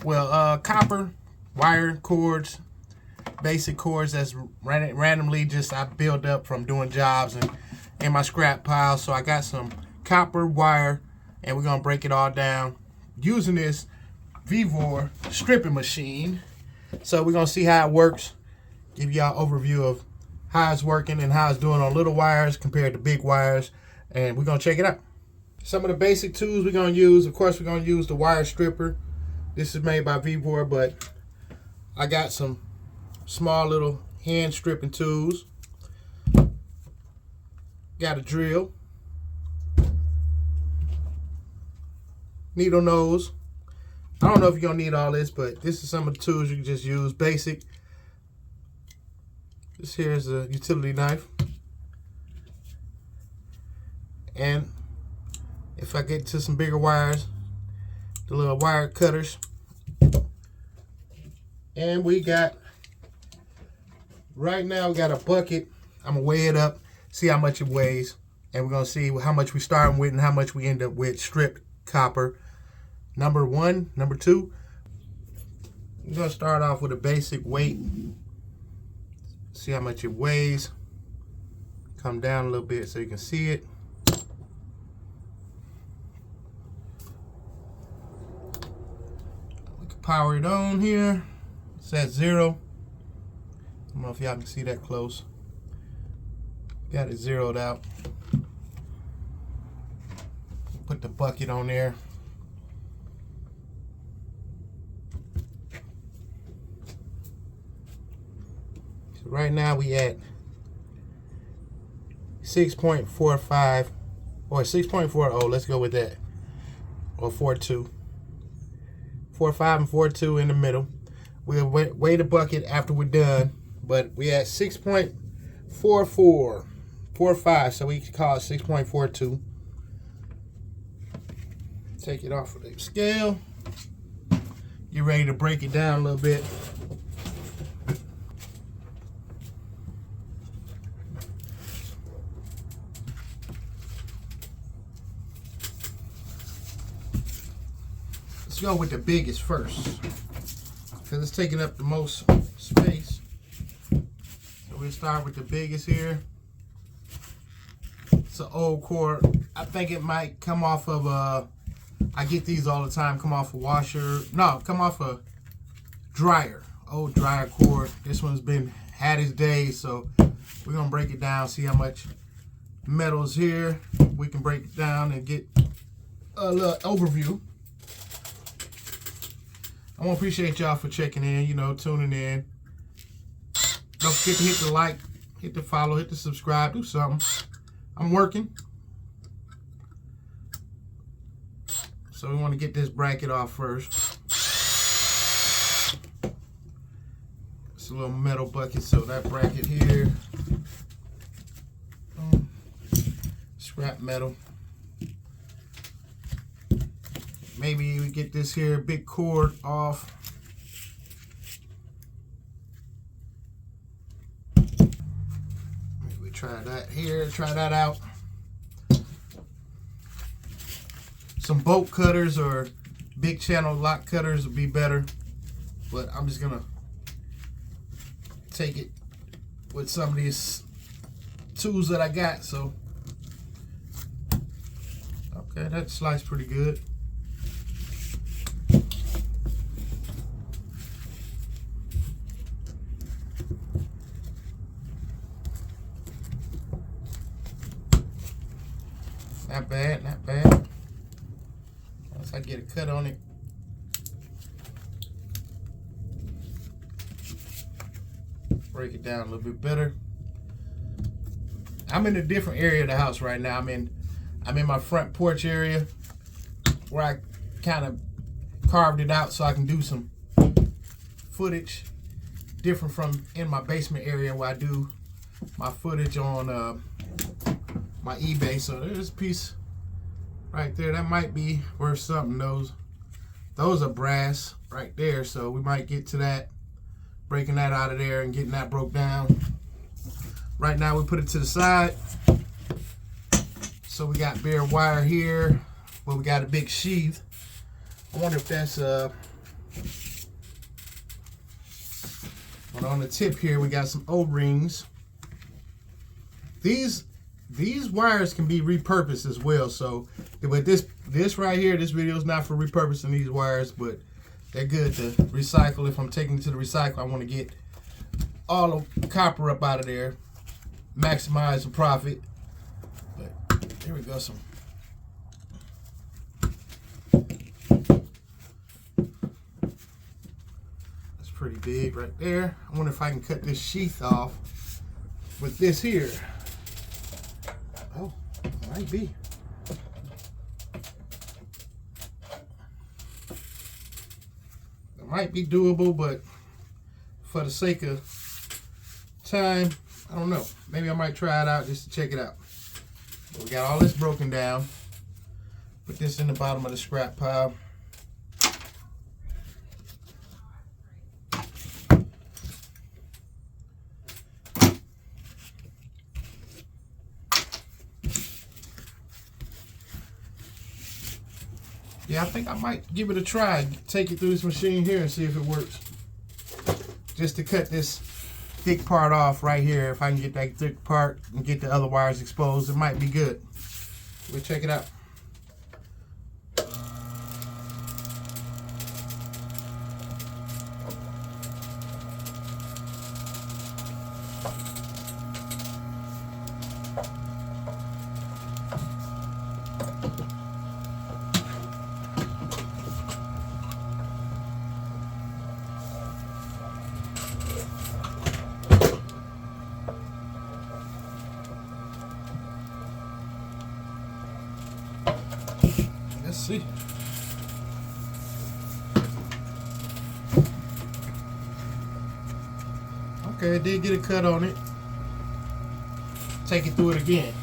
Well, copper wire cords, basic cords that's randomly just I build up from doing jobs and in my scrap pile. So I got some copper wire, and we're gonna break it all down using this Vevor stripping machine. So we're gonna see how it works, give y'all an overview of how it's working and how it's doing on little wires compared to big wires, and we're gonna check it out. Some of the basic tools we're gonna use, of course, we're gonna use the wire stripper. This is made by Vevor, but I got some small little hand stripping tools. Got a drill, needle nose. I don't know if you're gonna need all this, but this is some of the tools you can just use. Basic. This here is a utility knife, and if I get to some bigger wires, the little wire cutters. And we got, right now we got a bucket. I'm gonna weigh it up, see how much it weighs, and we're gonna see how much we start with and how much we end up with stripped copper. Number one, number two, we're gonna start off with a basic weight. See how much it weighs. Come down a little bit so you can see it. We can power it on here. It's at 0. I don't know if y'all can see that close. Got it zeroed out. Put the bucket on there. So right now we at 6.45 or 6.40. Let's go with that. Or 4.2. 4.5 and 4.2 in the middle. We'll weigh the bucket after we're done, but we at 6.45, so we can call it 6.42. Take it off of the scale. Get ready to break it down a little bit. Let's go with the biggest first, because it's taking up the most space. So we'll start with the biggest here. It's an old cord. I think it might come off of a, I get these all the time, come off a washer. No, come off a dryer. Old dryer cord. This one's had its days, so we're gonna break it down, see how much metal's here. We can break it down and get a little overview. I want to appreciate y'all for checking in, tuning in. Don't forget to hit the like, hit the follow, hit the subscribe, do something. I'm working. So we want to get this bracket off first. It's a little metal bucket, so that bracket here, scrap metal. Maybe we get this here big cord off. Maybe we try that here, try that out. Some bolt cutters or big channel lock cutters would be better, but I'm just gonna take it with some of these tools that I got. So, okay, that sliced pretty good. Not bad, not bad. Once I get a cut on it. Break it down a little bit better. I'm in a different area of the house right now. I'm in my front porch area where I kind of carved it out so I can do some footage different from in my basement area where I do my footage on my eBay. So there's a piece right there that might be worth something. Those are brass right there, so we might get to that, breaking that out of there and getting that broke down. Right now we put it to the side. So we got bare wire here, but we got a big sheath. I wonder if that's And on the tip here, we got some O-rings. These wires can be repurposed as well. So, but this right here, this video is not for repurposing these wires, but they're good to recycle. If I'm taking it to the recycle, I want to get all the copper up out of there, maximize the profit. But here we go, some. That's pretty big right there. I wonder if I can cut this sheath off with this here. Oh, might be. It might be doable, but for the sake of time, I don't know. Maybe I might try it out just to check it out. But we got all this broken down. Put this in the bottom of the scrap pile. Yeah, I think I might give it a try. Take it through this machine here and see if it works. Just to cut this thick part off right here. If I can get that thick part and get the other wires exposed, it might be good. We'll check it out. Let's see. Okay, I did get a cut on it. Take it through it again.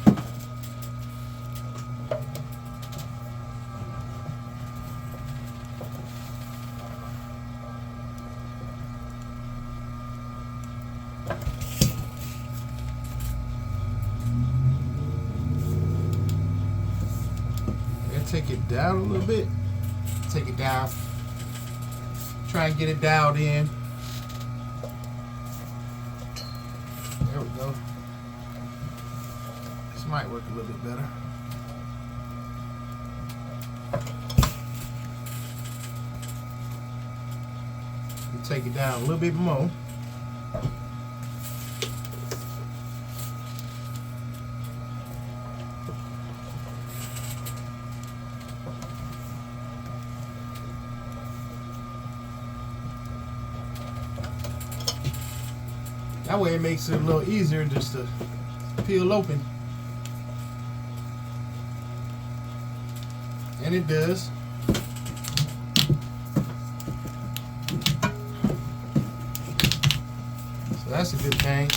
Take it down a little bit. Take it down. Try and get it dialed in. There we go. This might work a little bit better. Take it down a little bit more. That way it makes it a little easier just to peel open. And it does. So that's a good thing.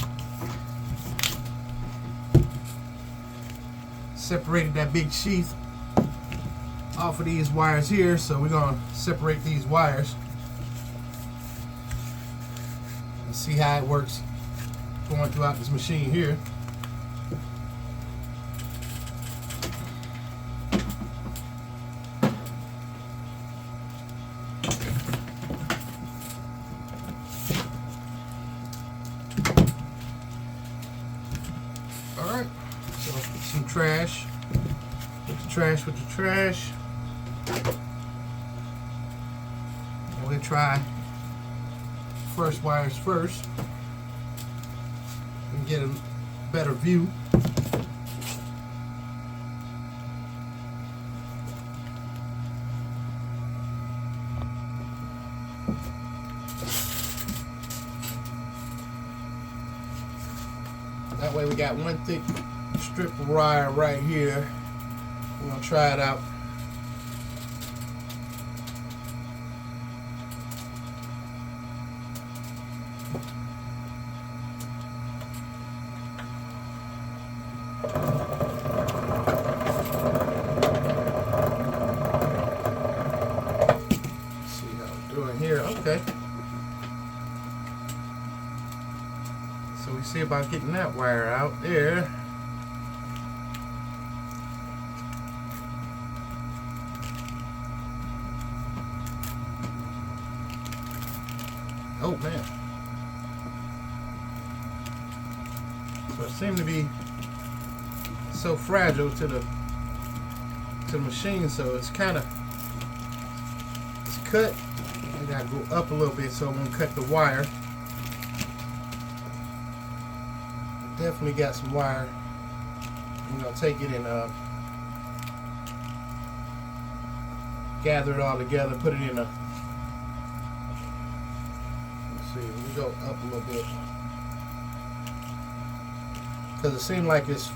Separated that big sheath off of these wires here, so we're gonna separate these wires and see how it works going throughout this machine here. Alright, so some trash. Put the trash with the trash. And we'll try first wires first. And get a better view. That way we got one thick strip of wire right here. We're gonna try it out. Here, okay. So we see about getting that wire out there. Oh man. So it seemed to be so fragile to the machine, so it's cut. I gotta go up a little bit so it won't cut the wire. Definitely got some wire. I'm gonna take it and gather it all together, put it in a. Let's see, we go up a little bit because it seemed like it's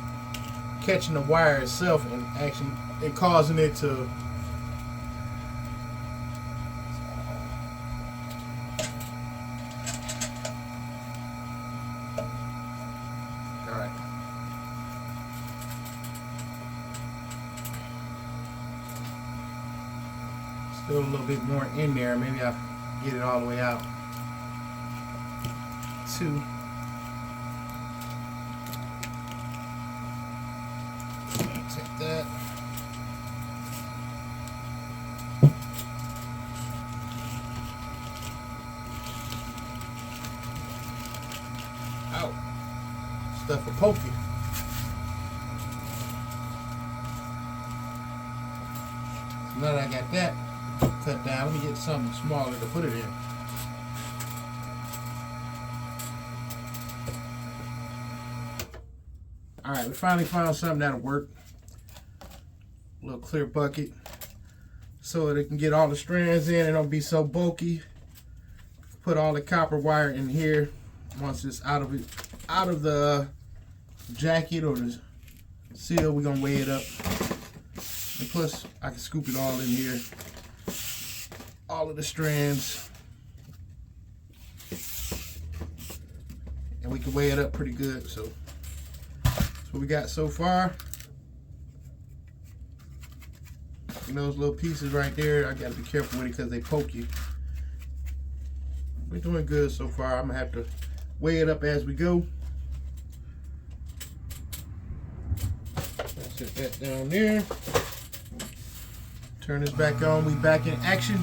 catching the wire itself and actually and causing it to. Still a little bit more in there. Maybe I'll get it all the way out. 2. Take that. Out. Stuff for pokey. So now that I got that cut down, let me get something smaller to put it in. Alright, we finally found something that'll work. A little clear bucket so that it can get all the strands in and don't be so bulky. Put all the copper wire in here once it's out of the jacket or the seal. We're gonna weigh it up. And plus I can scoop it all in here. All of the strands, and we can weigh it up pretty good. So that's what we got so far. And those little pieces right there, I gotta be careful with it because they poke you. We're doing good so far. I'm gonna have to weigh it up as we go. Set that down there. Turn this back on. We back in action.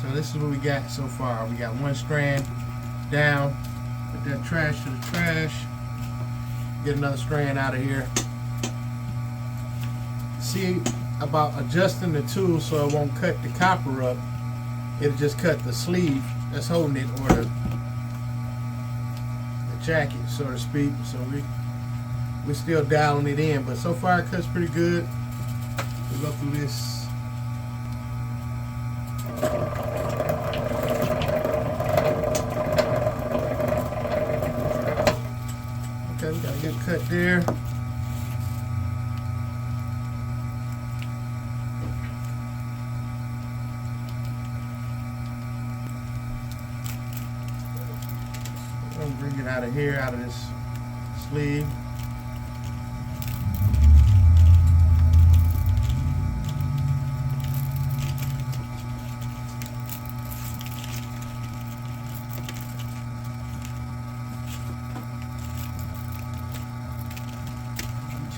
So this is what we got so far. We got one strand down. Put that trash to the trash. Get another strand out of here. See about adjusting the tool so it won't cut the copper up. It'll just cut the sleeve that's holding it, or the jacket, so to speak. So we're still dialing it in, but so far it cuts pretty good. We'll go through this. Okay, we got a good cut there. I'm gonna bring it out of here, out of this sleeve.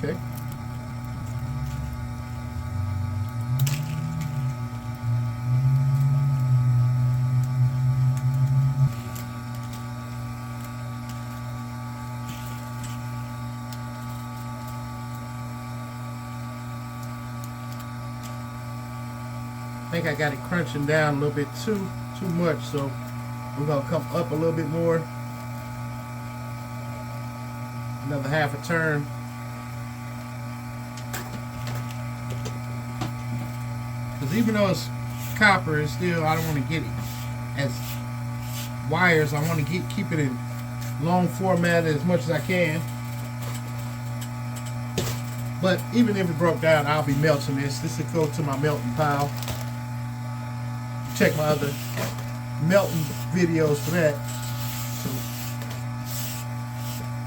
Okay. I think I got it crunching down a little bit too much, so we're gonna come up a little bit more. Another half a turn. Because even though it's copper, it's still, I don't want to get it as wires. I want to keep it in long format as much as I can. But even if it broke down, I'll be melting this. This will go to my melting pile. Check my other melting videos for that. So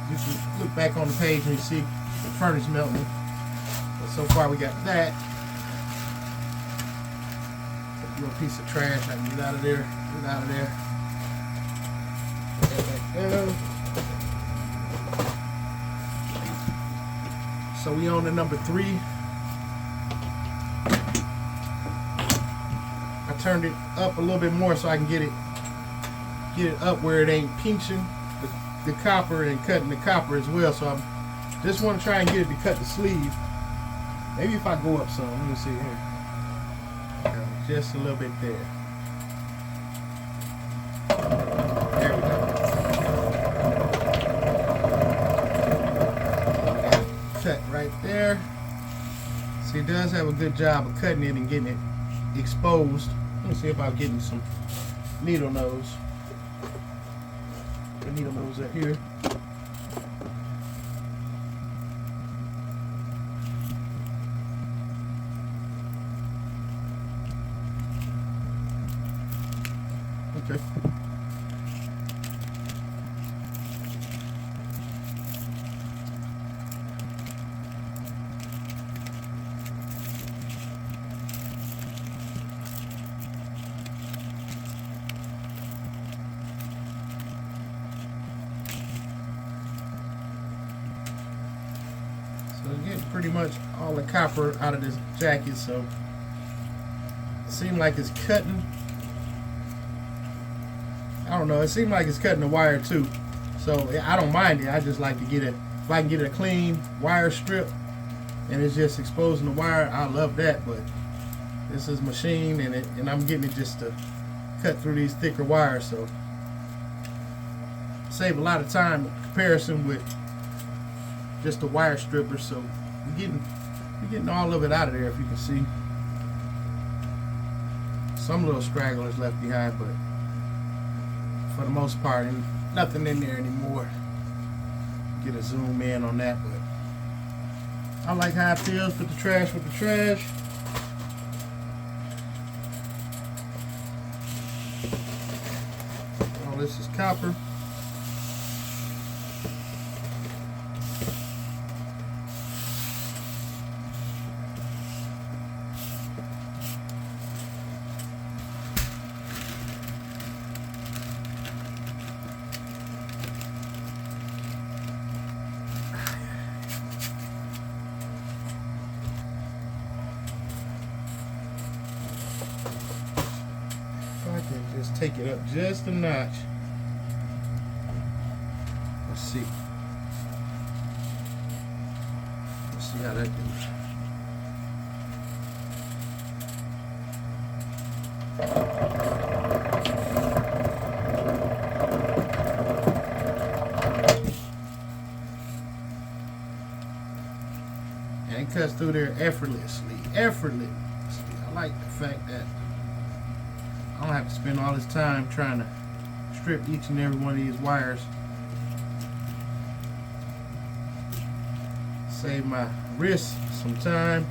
you can look back on the page and you see the furnace melting. But so far we got that. A little piece of trash I can get out of there. Get out of there. Put that back down. So we on to number 3. I turned it up a little bit more so I can get it get it up where it ain't pinching the copper and cutting the copper as well. So I just want to try and get it to cut the sleeve. Maybe if I go up some, let me see here. Just a little bit there. There we go. Cut right there. See, it does have a good job of cutting it and getting it exposed. Let me see about getting some needle nose. The needle nose right here. Okay. So get pretty much all the copper out of this jacket, so it seems like it's cutting. I don't know, it seems like it's cutting the wire too. So I don't mind it. I just like to get it, if I can get a clean wire strip and it's just exposing the wire, I love that. But this is machine and I'm getting it just to cut through these thicker wires, so save a lot of time in comparison with just a wire stripper. So we're getting all of it out of there, if you can see. Some little stragglers left behind, but for the most part, nothing in there anymore. Get a zoom in on that, but I like how it feels. Put the trash with the trash. All this is copper. Just take it up just a notch. Let's see. Let's see how that goes. And it cuts through there effortlessly. Effortlessly. I like the fact that I don't have to spend all this time trying to strip each and every one of these wires. Save my wrist some time.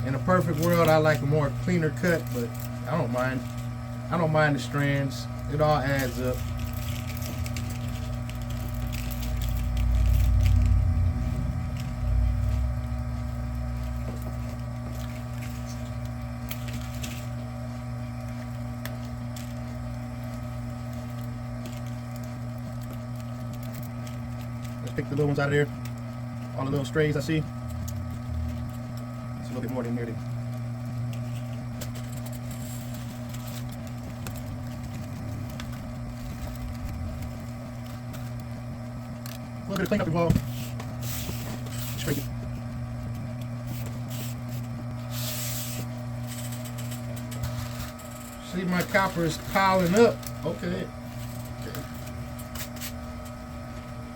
In a perfect world, I like a more cleaner cut, but I don't mind. I don't mind the strands. It all adds up. Pick the little ones out of there. All the little strays I see. It's a little bit more than there. A little bit of clean up involved. Scrape it. See, my copper is piling up. Okay.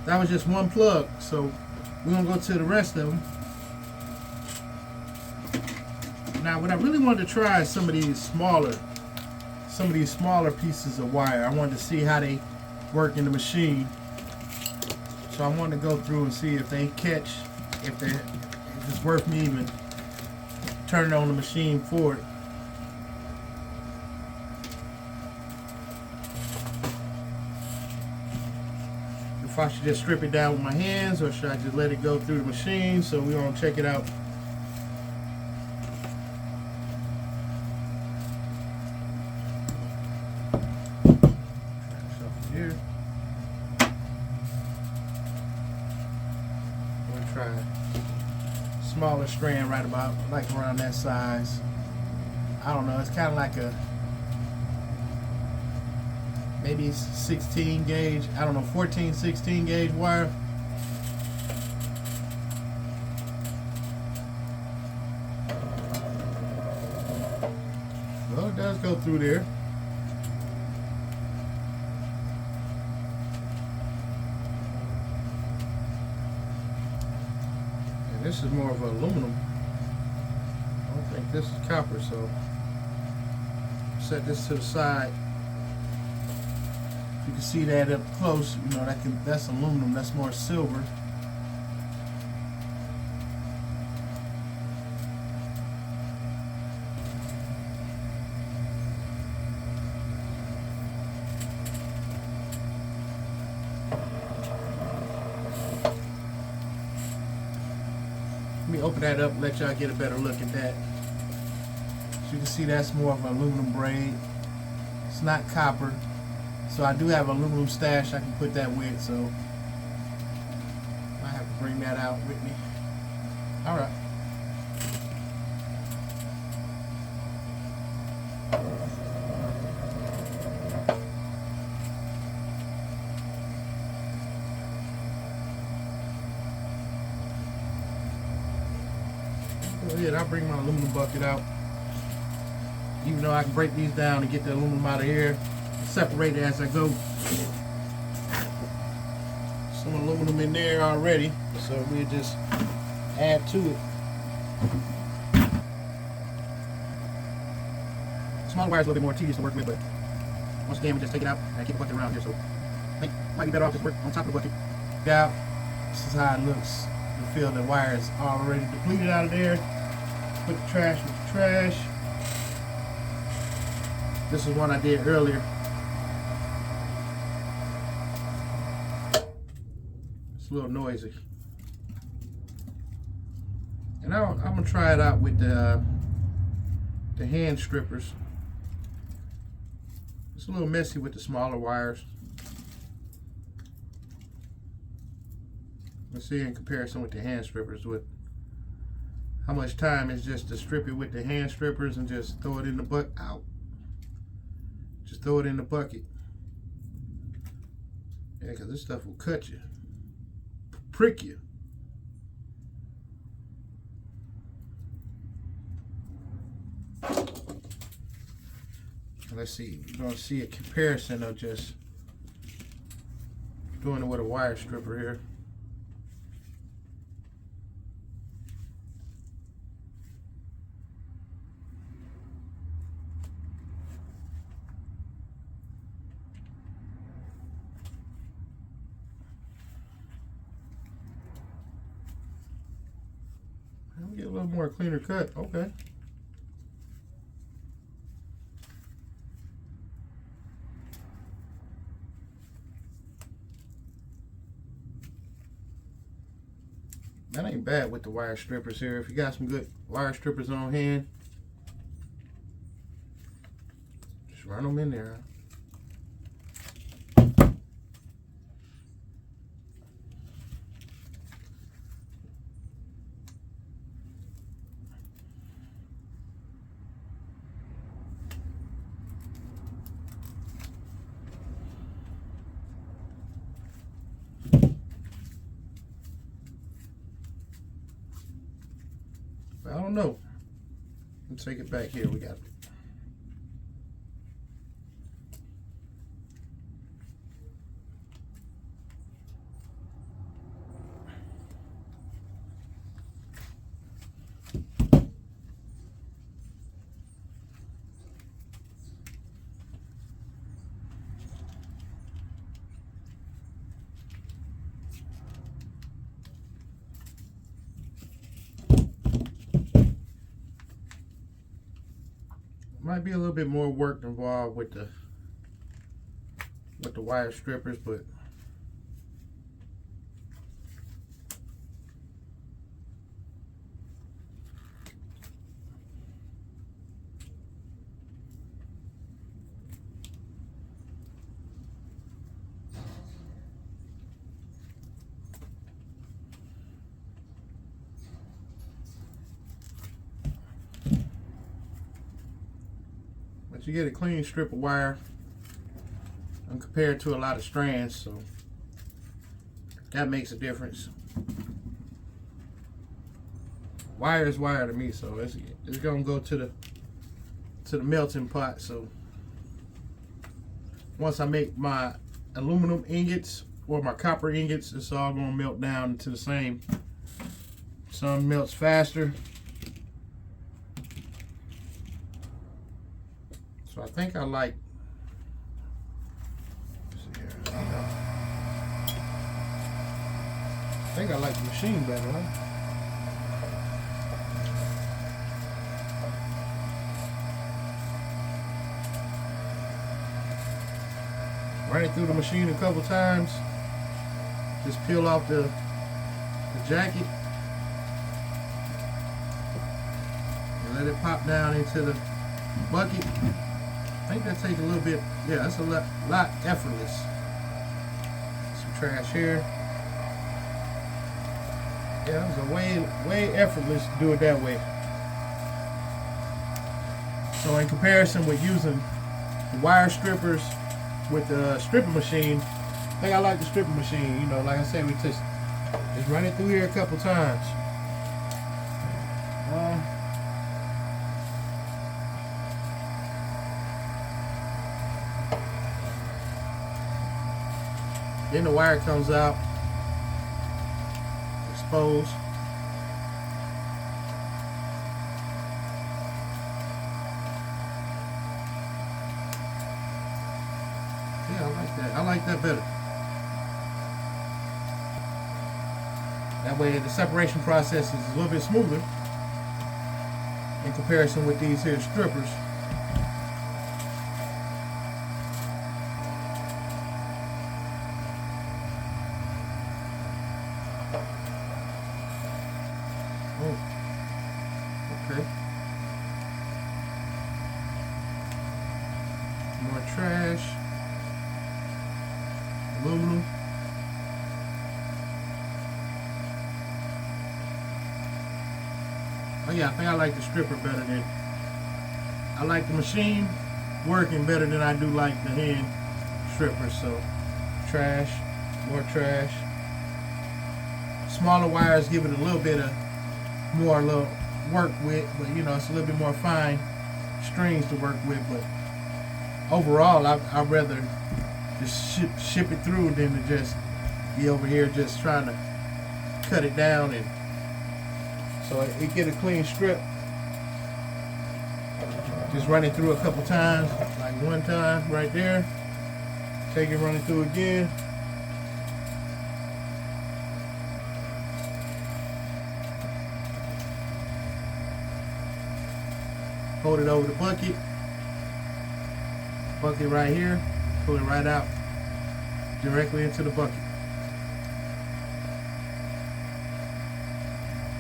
That was just one plug, so we're gonna go to the rest of them. Now, what I really wanted to try is some of these smaller pieces of wire. I wanted to see how they work in the machine. So I wanted to go through and see if they catch, if it's worth me even turning on the machine for it. If I should just strip it down with my hands, or should I just let it go through the machine? So we're gonna check it out. Here. I'm gonna try a smaller strand, right about like around that size. I don't know, it's kind of like a, maybe 16 gauge, I don't know, 14, 16 gauge wire. Well, it does go through there. And this is more of aluminum. I don't think this is copper, so set this to the side. You can see that up close, you know, that's aluminum, that's more silver. Let me open that up and let y'all get a better look at that. So you can see that's more of an aluminum braid. It's not copper. So I do have an aluminum stash I can put that with, so I have to bring that out with me. Alright. Go ahead, I'll bring my aluminum bucket out. Even though I can break these down and get the aluminum out of here, separate it as I go. Some aluminum in there already, so we'll just add to it. Smaller wire is a little bit more tedious to work with, but once again, we just take it out and I keep the bucket around here, so I think it might be better off just work on top of the bucket. Out. This is how it looks. You feel the wire is already depleted out of there. Put the trash with the trash. This is one I did earlier. It's a little noisy. And I'm gonna try it out with the hand strippers. It's a little messy with the smaller wires. Let's see in comparison with the hand strippers with how much time is just to strip it with the hand strippers and just throw it in the bucket. Out. Just throw it in the bucket. Yeah, because this stuff will cut you. Prick you. Let's see. You're going to see a comparison of just doing it with a wire stripper here. Get a little more cleaner cut. Okay. That ain't bad with the wire strippers here. If you got some good wire strippers on hand, just run them in there. I don't know. Let's take it back here. We got it. Might be a little bit more work involved with the wire strippers, but But you get a clean strip of wire and compared to a lot of strands, so that makes a difference. Wire is wire to me, so it's gonna go to the melting pot. So once I make my aluminum ingots or my copper ingots, it's all gonna melt down into the same. Some melts faster. So I think I like, I think I like the machine better, huh? Run it through the machine a couple times. Just peel off the jacket and let it pop down into the bucket. I think that takes a little bit. Yeah, that's a lot effortless. Some trash here. Yeah, it was a way effortless to do it that way. So in comparison with using the wire strippers with the stripping machine, I think I like the stripping machine. You know, like I said, we just run it through here a couple times. Then the wire comes out exposed. Yeah, I like that. I like that better. That way the separation process is a little bit smoother in comparison with these here strippers. Okay. More trash. Aluminum. Oh yeah, I think I like the stripper better than, I like the machine working better than I do like the hand stripper. So trash, more trash. Smaller wires give it a little bit of more little work with, but you know, it's a little bit more fine strings to work with. But overall, I'd rather just ship it through than to just be over here just trying to cut it down. And so it get a clean strip. Just run it through a couple times, like one time right there. Take it, run it through again. Hold it over the bucket. Bucket right here. Pull it right out directly into the bucket.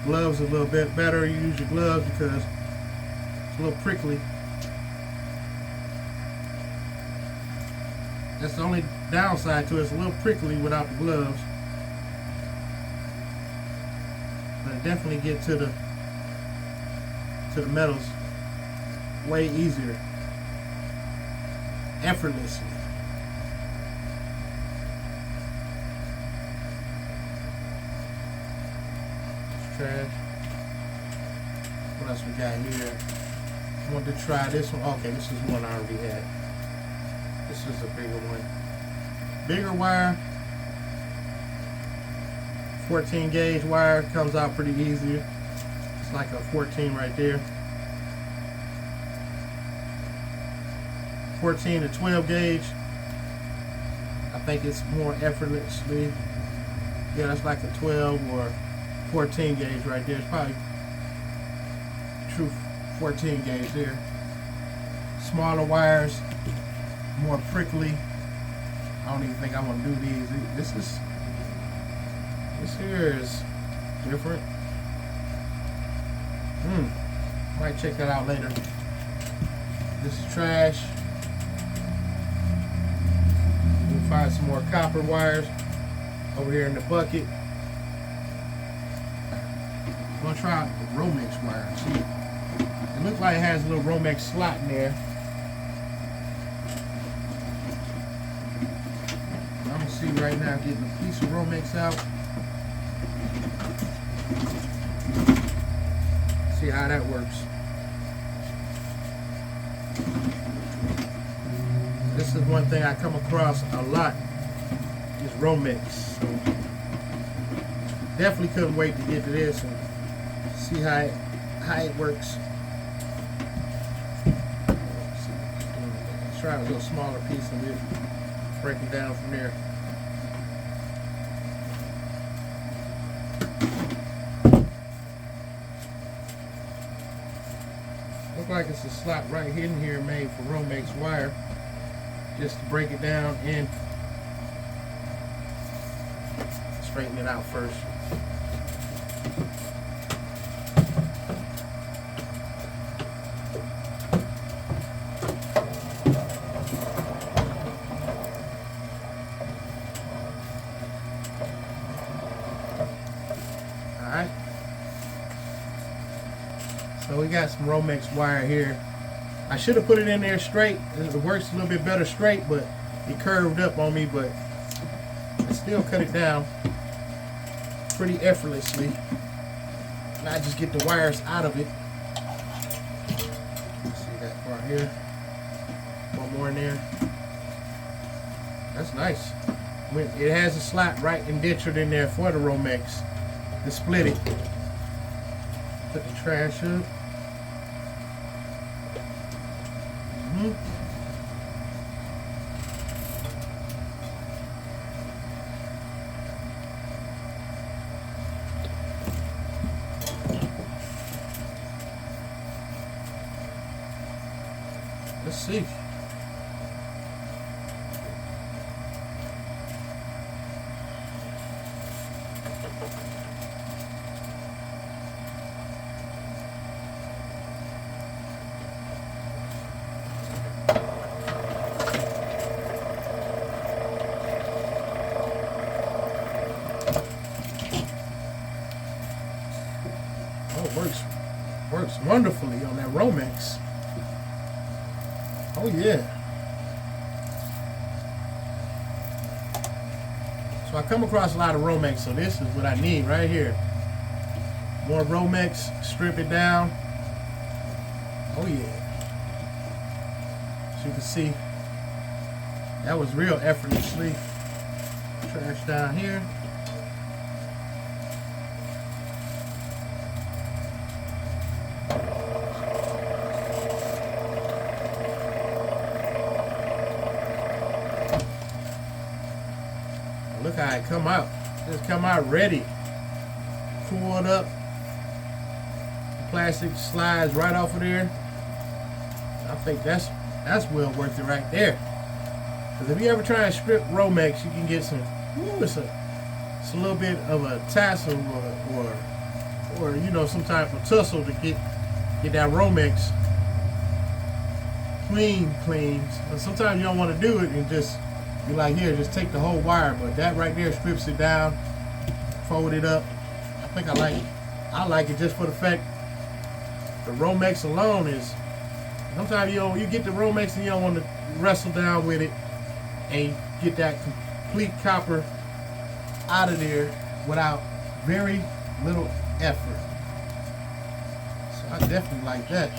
Gloves a little bit better. You use your gloves because it's a little prickly. That's the only downside to it. It's a little prickly without the gloves. But it definitely get to the metals way easier, effortlessly. Trash. What else we got here? I want to try this one. Okay, this is one I already had. This is a bigger one. Bigger wire. 14 gauge wire. Comes out pretty easy. It's like a 14 right there. 14 to 12 gauge. I think it's more effortlessly. Yeah, that's like a 12 or 14 gauge right there. It's probably true 14 gauge there. Smaller wires, more prickly. I don't even think I want to do these. This here is different. Might check that out later. This is trash. We'll find some more copper wires over here in the bucket. I'm gonna try the Romex wire. See, it looks like it has a little Romex slot in there. see right now, getting a piece of Romex out. See how that works. This is one thing I come across a lot, is Romex. So definitely couldn't wait to get to this and see how it works. Let's try a little smaller piece and we'll break it down from there. Looks like it's a slot right in here made for Romex wire, just to break it down and straighten it out first. Alright. So we got some Romex wire here. I should have put it in there straight. It works a little bit better straight, but it curved up on me, but I still cut it down pretty effortlessly. And I just get the wires out of it. See that part here? One more in there. That's nice. It has a slot right indentured in there for the Romex to split it. Put the trash up. Let's see. Works wonderfully on that Romex. Oh yeah. So I come across a lot of Romex, so this is what I need right here. More Romex, strip it down. Oh yeah. As you can see, that was real effortlessly. Trash down here. Look how it come out. Just come out ready. Pulled up. The plastic slides right off of there. I think that's well worth it right there. Because if you ever try and strip Romex, you can get some, it's a little bit of a tassel or you know, some type of tussle to get that Romex clean. And sometimes you don't want to do it and just be like, here, just take the whole wire, but that right there strips it down, fold it up. I think I like it. I like it just for the fact the Romex alone is, sometimes you get the Romex and you don't want to wrestle down with it and get that complete copper out of there without very little effort. So I definitely like that.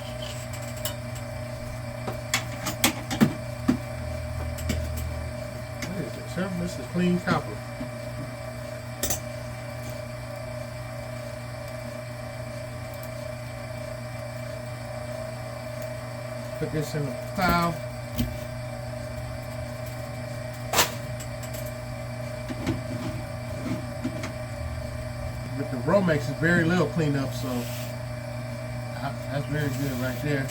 This is clean copper. Put this in the pile. With the Romex is very little cleanup, so that's very good right there.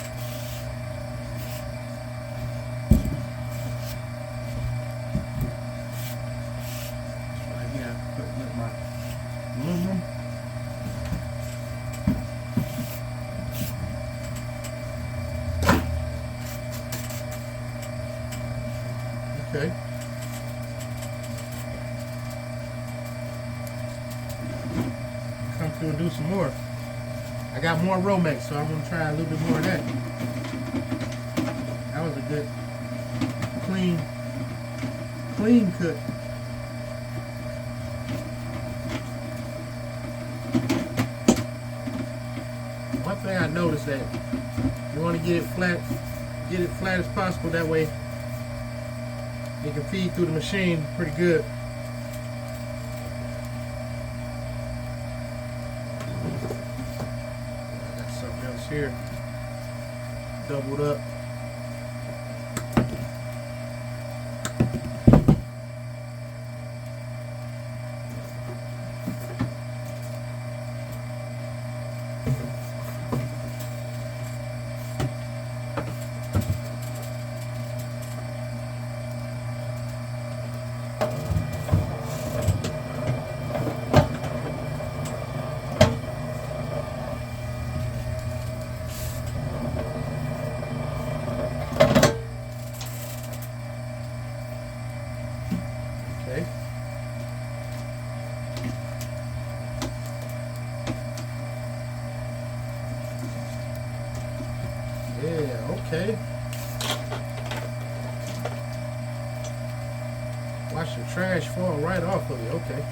Okay. Come through and do some more. I got more Romex, so I'm gonna try a little bit more of that. That was a good, clean cut. One thing I noticed that you want to get it flat as possible. That way it can feed through the machine pretty good. I got something else here, doubled up. Okay. Yeah, okay. Watch the trash fall right off of it, okay.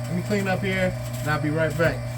Let me clean up here and I'll be right back.